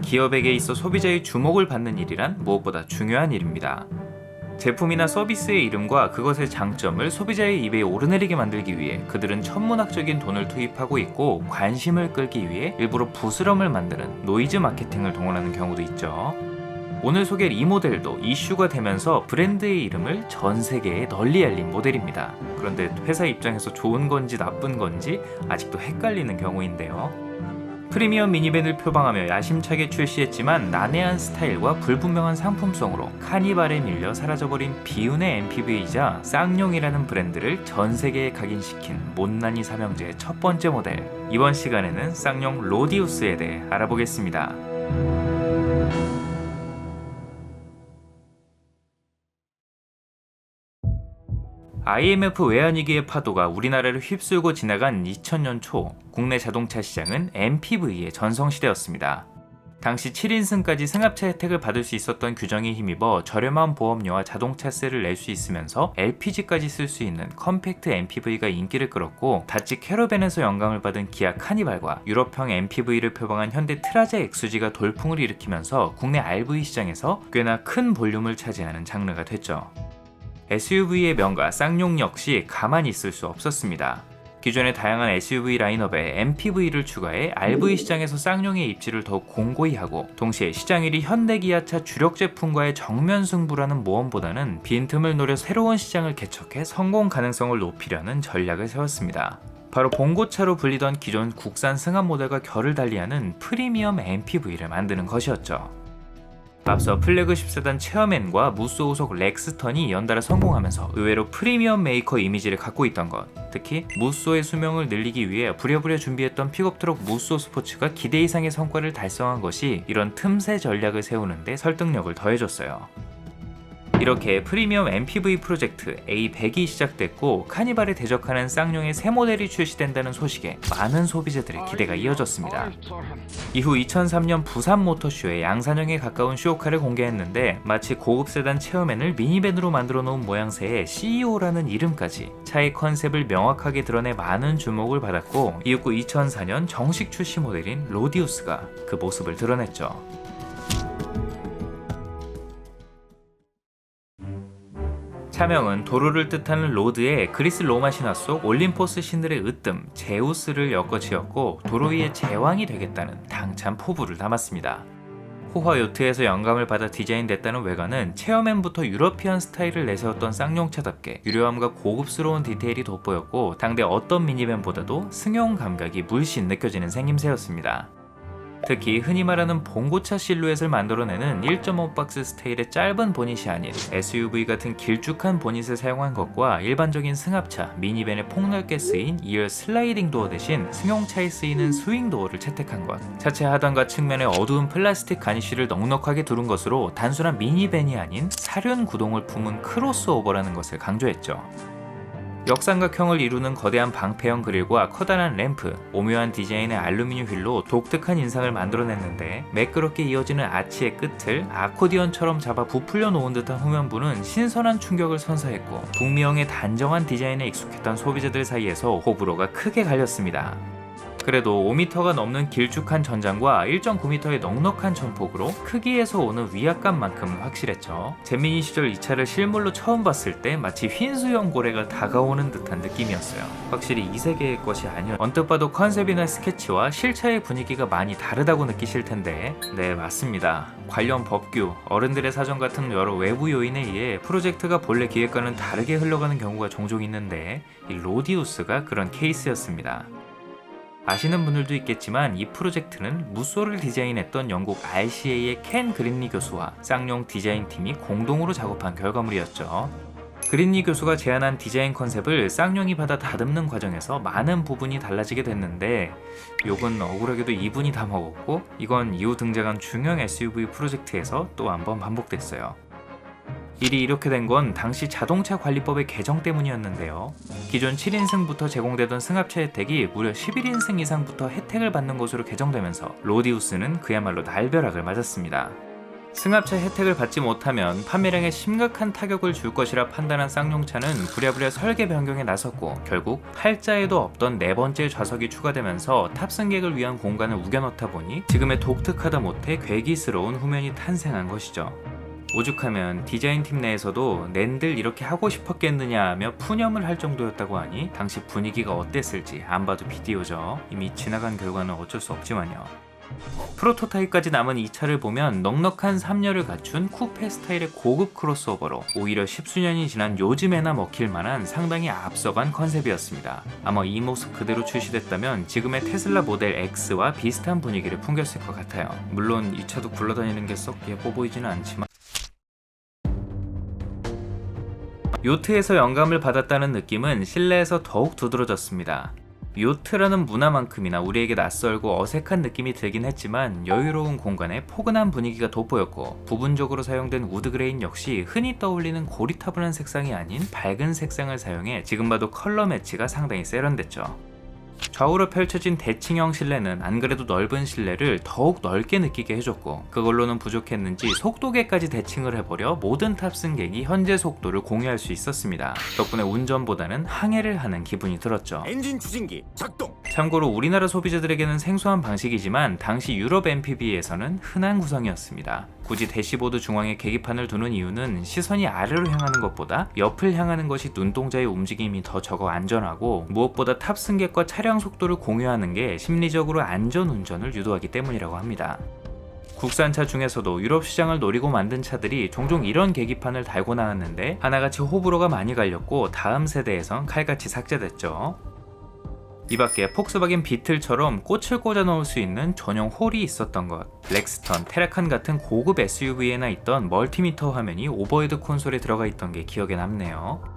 기업에게 있어 소비자의 주목을 받는 일이란 무엇보다 중요한 일입니다. 제품이나 서비스의 이름과 그것의 장점을 소비자의 입에 오르내리게 만들기 위해 그들은 천문학적인 돈을 투입하고 있고, 관심을 끌기 위해 일부러 부스럼을 만드는 노이즈 마케팅을 동원하는 경우도 있죠. 오늘 소개할 이 모델도 이슈가 되면서 브랜드의 이름을 전 세계에 널리 알린 모델입니다. 그런데 회사 입장에서 좋은 건지 나쁜 건지 아직도 헷갈리는 경우인데요. 프리미엄 미니밴을 표방하며 야심차게 출시했지만 난해한 스타일과 불분명한 상품성으로 카니발에 밀려 사라져버린 비운의 MPV이자 쌍용이라는 브랜드를 전 세계에 각인시킨 못난이 삼형제의 첫 번째 모델. 이번 시간에는 쌍용 로디우스에 대해 알아보겠습니다. IMF 외환위기의 파도가 우리나라를 휩쓸고 지나간 2000년 초, 국내 자동차 시장은 MPV의 전성시대였습니다. 당시 7인승까지 승합차 혜택을 받을 수 있었던 규정에 힘입어 저렴한 보험료와 자동차세를 낼 수 있으면서 LPG까지 쓸 수 있는 컴팩트 MPV가 인기를 끌었고, 다치 캐러밴에서 영감을 받은 기아 카니발과 유럽형 MPV를 표방한 현대 트라제 엑스G가 돌풍을 일으키면서 국내 RV 시장에서 꽤나 큰 볼륨을 차지하는 장르가 됐죠. SUV의 명가 쌍용 역시 가만히 있을 수 없었습니다. 기존의 다양한 SUV 라인업에 MPV를 추가해 RV 시장에서 쌍용의 입지를 더욱 공고히 하고, 동시에 시장 1위 현대기아차 주력 제품과의 정면 승부라는 모험보다는 빈틈을 노려 새로운 시장을 개척해 성공 가능성을 높이려는 전략을 세웠습니다. 바로 봉고차로 불리던 기존 국산 승합 모델과 결을 달리하는 프리미엄 MPV를 만드는 것이었죠. 앞서 플래그십 세단 체어맨과 무쏘 후속 렉스턴이 연달아 성공하면서 의외로 프리미엄 메이커 이미지를 갖고 있던 것, 특히 무쏘의 수명을 늘리기 위해 부랴부랴 준비했던 픽업트럭 무쏘 스포츠가 기대 이상의 성과를 달성한 것이 이런 틈새 전략을 세우는 데 설득력을 더해줬어요. 이렇게 프리미엄 MPV 프로젝트 A100이 시작됐고, 카니발에 대적하는 쌍용의 새 모델이 출시된다는 소식에 많은 소비자들의 기대가 이어졌습니다. 이후 2003년 부산 모터쇼에 양산형에 가까운 쇼카를 공개했는데, 마치 고급 세단 체어맨을 미니밴으로 만들어 놓은 모양새의 CEO라는 이름까지 차의 컨셉을 명확하게 드러내 많은 주목을 받았고, 이윽고 2004년 정식 출시 모델인 로디우스가 그 모습을 드러냈죠. 차명은 도로를 뜻하는 로드에 그리스 로마 신화 속 올림포스 신들의 으뜸 제우스를 엮어 지었고, 도로 위의 제왕이 되겠다는 당찬 포부를 담았습니다. 호화 요트에서 영감을 받아 디자인됐다는 외관은 체어맨부터 유러피안 스타일을 내세웠던 쌍용차답게 유려함과 고급스러운 디테일이 돋보였고, 당대 어떤 미니밴보다도 승용 감각이 물씬 느껴지는 생김새였습니다. 특히 흔히 말하는 봉고차 실루엣을 만들어내는 1.5박스 스타일의 짧은 보닛이 아닌 SUV 같은 길쭉한 보닛을 사용한 것과, 일반적인 승합차, 미니밴에 폭넓게 쓰인 2열 슬라이딩 도어 대신 승용차에 쓰이는 스윙 도어를 채택한 것, 차체 하단과 측면에 어두운 플라스틱 가니쉬를 넉넉하게 두른 것으로 단순한 미니밴이 아닌 사륜 구동을 품은 크로스오버라는 것을 강조했죠. 역삼각형을 이루는 거대한 방패형 그릴과 커다란 램프, 오묘한 디자인의 알루미늄 휠로 독특한 인상을 만들어냈는데, 매끄럽게 이어지는 아치의 끝을 아코디언처럼 잡아 부풀려 놓은 듯한 후면부는 신선한 충격을 선사했고, 북미형의 단정한 디자인에 익숙했던 소비자들 사이에서 호불호가 크게 갈렸습니다. 그래도 5m가 넘는 길쭉한 전장과 1.9m의 넉넉한 전폭으로 크기에서 오는 위압감만큼은 확실했죠. 잼민이 시절 이 차를 실물로 처음 봤을 때 마치 흰수염 고래가 다가오는 듯한 느낌이었어요. 확실히 이 세계의 것이 아니었. 언뜻 봐도 컨셉이나 스케치와 실차의 분위기가 많이 다르다고 느끼실 텐데, 네, 맞습니다. 관련 법규, 어른들의 사정 같은 여러 외부 요인에 의해 프로젝트가 본래 기획과는 다르게 흘러가는 경우가 종종 있는데, 이 로디우스가 그런 케이스였습니다. 아시는 분들도 있겠지만, 이 프로젝트는 무쏘를 디자인했던 영국 RCA의 켄 그린리 교수와 쌍용 디자인팀이 공동으로 작업한 결과물이었죠. 그린리 교수가 제안한 디자인 컨셉을 쌍용이 받아 다듬는 과정에서 많은 부분이 달라지게 됐는데, 욕은 억울하게도 이분이 다 먹었고, 이건 이후 등장한 중형 SUV 프로젝트에서 또 한 번 반복됐어요. 일이 이렇게 된 건 당시 자동차 관리법의 개정 때문이었는데요. 기존 7인승부터 제공되던 승합차 혜택이 무려 11인승 이상부터 혜택을 받는 것으로 개정되면서 로디우스는 그야말로 날벼락을 맞았습니다. 승합차 혜택을 받지 못하면 판매량에 심각한 타격을 줄 것이라 판단한 쌍용차는 부랴부랴 설계 변경에 나섰고 결국 팔자에도 없던 네 번째 좌석이 추가되면서 탑승객을 위한 공간을 우겨넣다 보니 지금의 독특하다 못해 괴기스러운 후면이 탄생한 것이죠. 오죽하면 디자인팀 내에서도 낸들 이렇게 하고 싶었겠느냐 하며 푸념을 할 정도였다고 하니 당시 분위기가 어땠을지 안 봐도 비디오죠. 이미 지나간 결과는 어쩔 수 없지만요. 프로토타입까지 남은 이 차를 보면 넉넉한 3열을 갖춘 쿠페 스타일의 고급 크로스오버로 오히려 10수년이 지난 요즘에나 먹힐 만한 상당히 앞서간 컨셉이었습니다. 아마 이 모습 그대로 출시됐다면 지금의 테슬라 모델 X와 비슷한 분위기를 풍겼을 것 같아요. 물론 이 차도 굴러다니는 게 썩 예뻐 보이지는 않지만 요트에서 영감을 받았다는 느낌은 실내에서 더욱 두드러졌습니다. 요트라는 문화만큼이나 우리에게 낯설고 어색한 느낌이 들긴 했지만 여유로운 공간에 포근한 분위기가 돋보였고 부분적으로 사용된 우드그레인 역시 흔히 떠올리는 고리타분한 색상이 아닌 밝은 색상을 사용해 지금 봐도 컬러 매치가 상당히 세련됐죠. 좌우로 펼쳐진 대칭형 실내는 안 그래도 넓은 실내를 더욱 넓게 느끼게 해줬고 그걸로는 부족했는지 속도계까지 대칭을 해버려 모든 탑승객이 현재 속도를 공유할 수 있었습니다. 덕분에 운전보다는 항해를 하는 기분이 들었죠. 엔진 추진기 작동! 참고로 우리나라 소비자들에게는 생소한 방식이지만 당시 유럽 MPV에서는 흔한 구성이었습니다. 굳이 대시보드 중앙에 계기판을 두는 이유는 시선이 아래로 향하는 것보다 옆을 향하는 것이 눈동자의 움직임이 더 적어 안전하고 무엇보다 탑승객과 차량 속도를 공유하는 게 심리적으로 안전 운전을 유도하기 때문이라고 합니다. 국산차 중에서도 유럽 시장을 노리고 만든 차들이 종종 이런 계기판을 달고 나왔는데 하나같이 호불호가 많이 갈렸고 다음 세대에선 칼같이 삭제됐죠. 이 밖에 폭스바겐 비틀처럼 꽃을 꽂아 넣을 수 있는 전용 홀이 있었던 것, 렉스턴, 테라칸 같은 고급 SUV에나 있던 멀티미터 화면이 오버헤드 콘솔에 들어가 있던 게 기억에 남네요.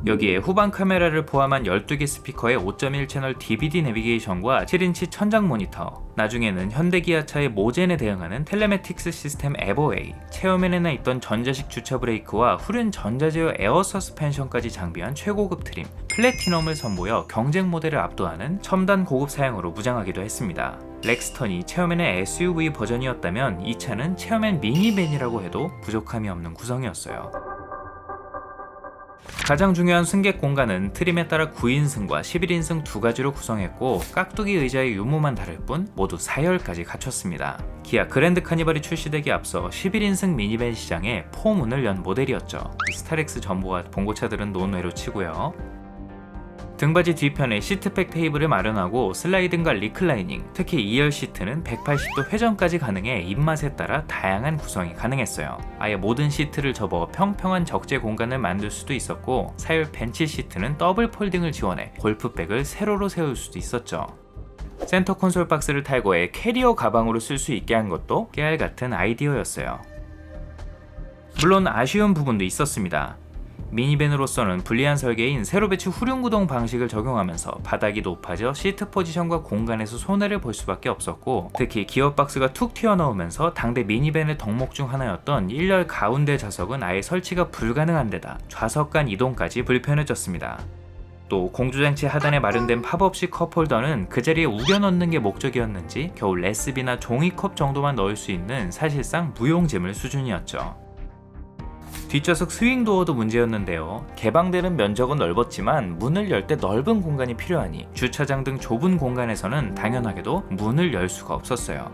여기에 후방 카메라를 포함한 12개 스피커의 5.1 채널 DVD 내비게이션과 7인치 천장 모니터, 나중에는 현대기아차의 모젠에 대응하는 텔레매틱스 시스템 에버웨이, 체어맨에나 있던 전자식 주차 브레이크와 후륜 전자제어 에어 서스펜션까지 장비한 최고급 트림, 플래티넘을 선보여 경쟁 모델을 압도하는 첨단 고급 사양으로 무장하기도 했습니다. 렉스턴이 체어맨의 SUV 버전이었다면 이 차는 체어맨 미니밴이라고 해도 부족함이 없는 구성이었어요. 가장 중요한 승객 공간은 트림에 따라 9인승과 11인승 두 가지로 구성했고 깍두기 의자의 유무만 다를 뿐 모두 4열까지 갖췄습니다. 기아 그랜드 카니발이 출시되기 앞서 11인승 미니밴 시장에 포문을 연 모델이었죠. 스타렉스 전보와 봉고차들은 논외로 치고요. 등받이 뒤편에 시트백 테이블을 마련하고 슬라이딩과 리클라이닝, 특히 2열 시트는 180도 회전까지 가능해 입맛에 따라 다양한 구성이 가능했어요. 아예 모든 시트를 접어 평평한 적재 공간을 만들 수도 있었고 4열 벤치 시트는 더블 폴딩을 지원해 골프백을 세로로 세울 수도 있었죠. 센터 콘솔 박스를 탈거해 캐리어 가방으로 쓸 수 있게 한 것도 깨알 같은 아이디어였어요. 물론 아쉬운 부분도 있었습니다. 미니밴으로서는 불리한 설계인 세로 배치 후륜구동 방식을 적용하면서 바닥이 높아져 시트 포지션과 공간에서 손해를 볼 수밖에 없었고 특히 기어박스가 툭 튀어나오면서 당대 미니밴의 덕목 중 하나였던 1열 가운데 좌석은 아예 설치가 불가능한 데다 좌석 간 이동까지 불편해졌습니다. 또 공조장치 하단에 마련된 팝업식 컵홀더는 그 자리에 우겨 넣는 게 목적이었는지 겨우 레시피나 종이컵 정도만 넣을 수 있는 사실상 무용지물 수준이었죠. 뒷좌석 스윙도어도 문제였는데요. 개방되는 면적은 넓었지만 문을 열 때 넓은 공간이 필요하니 주차장 등 좁은 공간에서는 당연하게도 문을 열 수가 없었어요.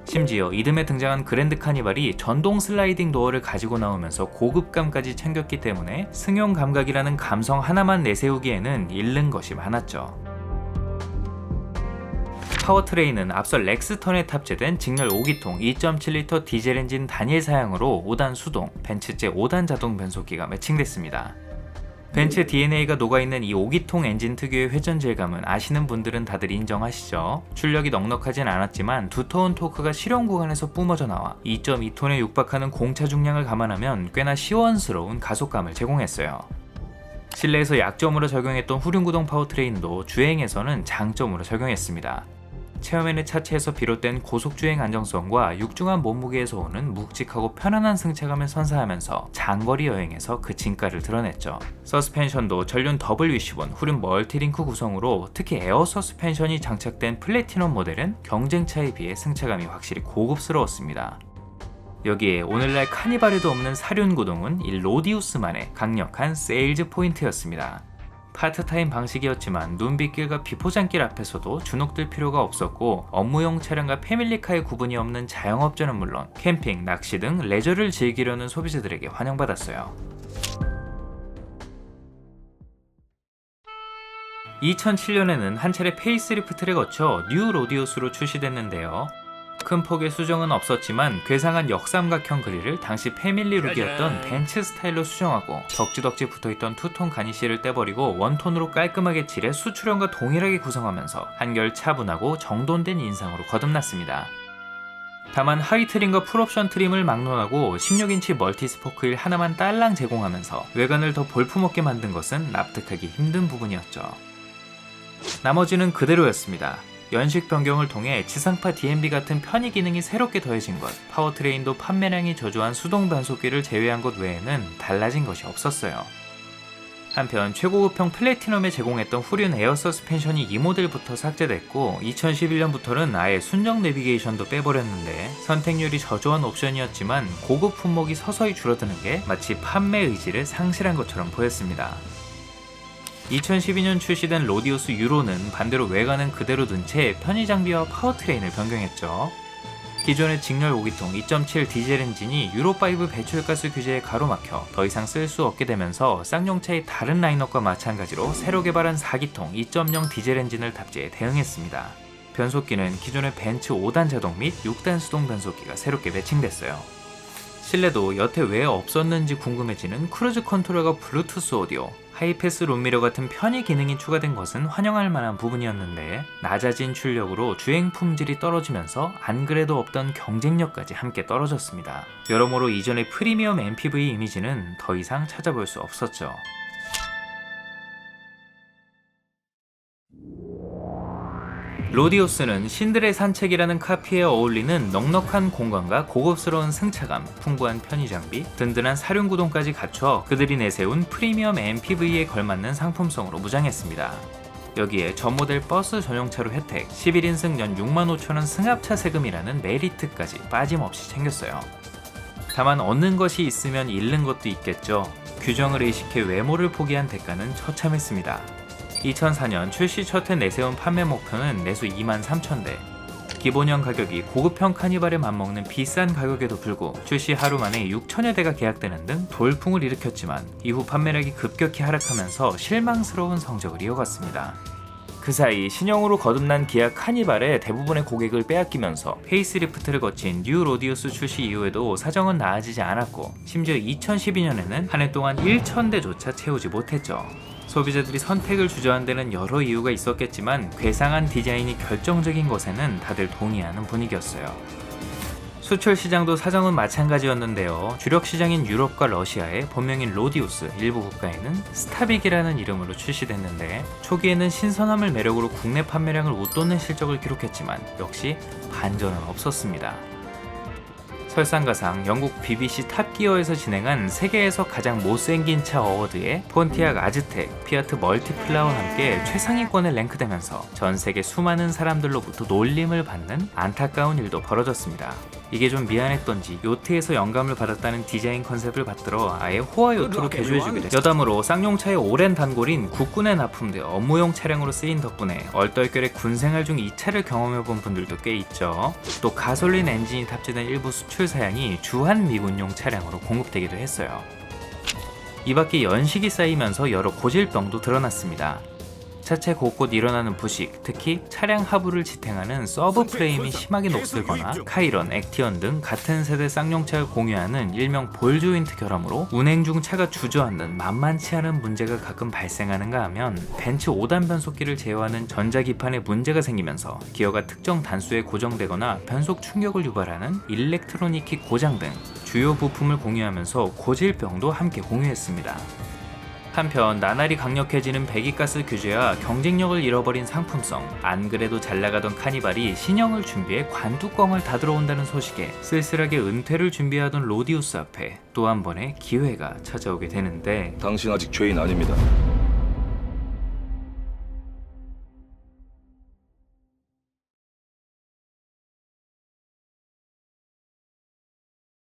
심지어 이듬해 등장한 그랜드 카니발이 전동 슬라이딩 도어를 가지고 나오면서 고급감까지 챙겼기 때문에 승용 감각이라는 감성 하나만 내세우기에는 잃는 것이 많았죠. 파워트레인은 앞서 렉스턴에 탑재된 직렬 5기통 2.7L 디젤 엔진 단일 사양으로 5단 수동, 벤츠제 5단 자동 변속기가 매칭됐습니다. 벤츠 DNA가 녹아있는 이 5기통 엔진 특유의 회전 질감은 아시는 분들은 다들 인정하시죠? 출력이 넉넉하진 않았지만 두터운 토크가 실용 구간에서 뿜어져 나와 2.2톤에 육박하는 공차 중량을 감안하면 꽤나 시원스러운 가속감을 제공했어요. 실내에서 약점으로 적용했던 후륜구동 파워트레인도 주행에서는 장점으로 적용했습니다. 체어맨의 차체에서 비롯된 고속주행 안정성과 육중한 몸무게에서 오는 묵직하고 편안한 승차감을 선사하면서 장거리 여행에서 그 진가를 드러냈죠. 서스펜션도 전륜 더블 위시본, 후륜 멀티링크 구성으로 특히 에어 서스펜션이 장착된 플래티넘 모델은 경쟁차에 비해 승차감이 확실히 고급스러웠습니다. 여기에 오늘날 카니발에도 없는 사륜구동은 이 로디우스만의 강력한 세일즈 포인트였습니다. 파트타임 방식이었지만 눈빛길과 비포장길 앞에서도 주눅들 필요가 없었고 업무용 차량과 패밀리카의 구분이 없는 자영업자는 물론 캠핑, 낚시 등 레저를 즐기려는 소비자들에게 환영받았어요. 2007년에는 한 차례 페이스리프트를 거쳐 뉴 로디우스로 출시됐는데요. 큰 폭의 수정은 없었지만 괴상한 역삼각형 그릴을 당시 패밀리룩이었던 벤츠 스타일로 수정하고 덕지덕지 붙어있던 투톤 가니쉬를 떼버리고 원톤으로 깔끔하게 칠해 수출형과 동일하게 구성하면서 한결 차분하고 정돈된 인상으로 거듭났습니다. 다만 하이 트림과 풀옵션 트림을 막론하고 16인치 멀티스포크 휠 하나만 딸랑 제공하면서 외관을 더 볼품없게 만든 것은 납득하기 힘든 부분이었죠. 나머지는 그대로였습니다. 연식 변경을 통해 지상파 DMB 같은 편의 기능이 새롭게 더해진 것, 파워트레인도 판매량이 저조한 수동 변속기를 제외한 것 외에는 달라진 것이 없었어요. 한편 최고급형 플래티넘에 제공했던 후륜 에어 서스펜션이 이 모델부터 삭제됐고 2011년부터는 아예 순정 내비게이션도 빼버렸는데 선택률이 저조한 옵션이었지만 고급 품목이 서서히 줄어드는 게 마치 판매 의지를 상실한 것처럼 보였습니다. 2012년 출시된 로디우스 유로는 반대로 외관은 그대로 둔 채 편의 장비와 파워트레인을 변경했죠. 기존의 직렬 5기통 2.7 디젤 엔진이 유로5 배출가스 규제에 가로막혀 더 이상 쓸 수 없게 되면서 쌍용차의 다른 라인업과 마찬가지로 새로 개발한 4기통 2.0 디젤 엔진을 탑재해 대응했습니다. 변속기는 기존의 벤츠 5단 자동 및 6단 수동 변속기가 새롭게 매칭됐어요. 실내도 여태 왜 없었는지 궁금해지는 크루즈 컨트롤과 블루투스 오디오, 하이패스 룸미러 같은 편의 기능이 추가된 것은 환영할 만한 부분이었는데 낮아진 출력으로 주행 품질이 떨어지면서 안 그래도 없던 경쟁력까지 함께 떨어졌습니다. 여러모로 이전의 프리미엄 MPV 이미지는 더 이상 찾아볼 수 없었죠. 로디우스는 신들의 산책이라는 카피에 어울리는 넉넉한 공간과 고급스러운 승차감, 풍부한 편의 장비, 든든한 사륜구동까지 갖춰 그들이 내세운 프리미엄 MPV에 걸맞는 상품성으로 무장했습니다. 여기에 전모델 버스 전용차로 혜택, 11인승 연 65,000원 승합차 세금이라는 메리트까지 빠짐없이 챙겼어요. 다만 얻는 것이 있으면 잃는 것도 있겠죠. 규정을 의식해 외모를 포기한 대가는 처참했습니다. 2004년 출시 첫 해 내세운 판매 목표는 내수 23,000대. 기본형 가격이 고급형 카니발에 맞먹는 비싼 가격에도 불구 출시 하루 만에 6,000여 대가 계약되는 등 돌풍을 일으켰지만 이후 판매량이 급격히 하락하면서 실망스러운 성적을 이어갔습니다. 그 사이 신형으로 거듭난 기아 카니발에 대부분의 고객을 빼앗기면서 페이스리프트를 거친 뉴 로디우스 출시 이후에도 사정은 나아지지 않았고 심지어 2012년에는 한 해 동안 1,000대조차 채우지 못했죠. 소비자들이 선택을 주저한 데는 여러 이유가 있었겠지만 괴상한 디자인이 결정적인 것에는 다들 동의하는 분위기였어요. 수출 시장도 사정은 마찬가지였는데요. 주력 시장인 유럽과 러시아의 본명인 로디우스, 일부 국가에는 스타빅이라는 이름으로 출시됐는데 초기에는 신선함을 매력으로 국내 판매량을 웃돋는 실적을 기록했지만 역시 반전은 없었습니다. 설상가상 영국 BBC 탑기어에서 진행한 세계에서 가장 못생긴 차 어워드에 폰티악 아즈텍, 피아트 멀티플라와 함께 최상위권에 랭크되면서 전 세계 수많은 사람들로부터 놀림을 받는 안타까운 일도 벌어졌습니다. 이게 좀 미안했던지 요트에서 영감을 받았다는 디자인 컨셉을 받들어 아예 호화 요트로 개조해주게 됐죠. 여담으로 쌍용차의 오랜 단골인 국군에 납품되어 업무용 차량으로 쓰인 덕분에 얼떨결에 군생활 중 이 차를 경험해본 분들도 꽤 있죠. 또 가솔린 엔진이 탑재된 일부 수출 사양이 주한 미군용 차량으로 공급되기도 했어요. 이 밖에 연식이 쌓이면서 여러 고질병도 드러났습니다. 차체 곳곳 일어나는 부식, 특히 차량 하부를 지탱하는 서브 프레임이 심하게 녹슬거나 카이런, 액티언 등 같은 세대 쌍용차를 공유하는 일명 볼 조인트 결함으로 운행 중 차가 주저앉는 만만치 않은 문제가 가끔 발생하는가 하면 벤츠 5단 변속기를 제어하는 전자기판에 문제가 생기면서 기어가 특정 단수에 고정되거나 변속 충격을 유발하는 일렉트로닉 고장 등 주요 부품을 공유하면서 고질병도 함께 공유했습니다. 한편 나날이 강력해지는 배기가스 규제와 경쟁력을 잃어버린 상품성, 안 그래도 잘 나가던 카니발이 신형을 준비해 관뚜껑을 닫으러 온다는 소식에 쓸쓸하게 은퇴를 준비하던 로디우스 앞에 또 한 번의 기회가 찾아오게 되는데 당신 아직 죄인 아닙니다.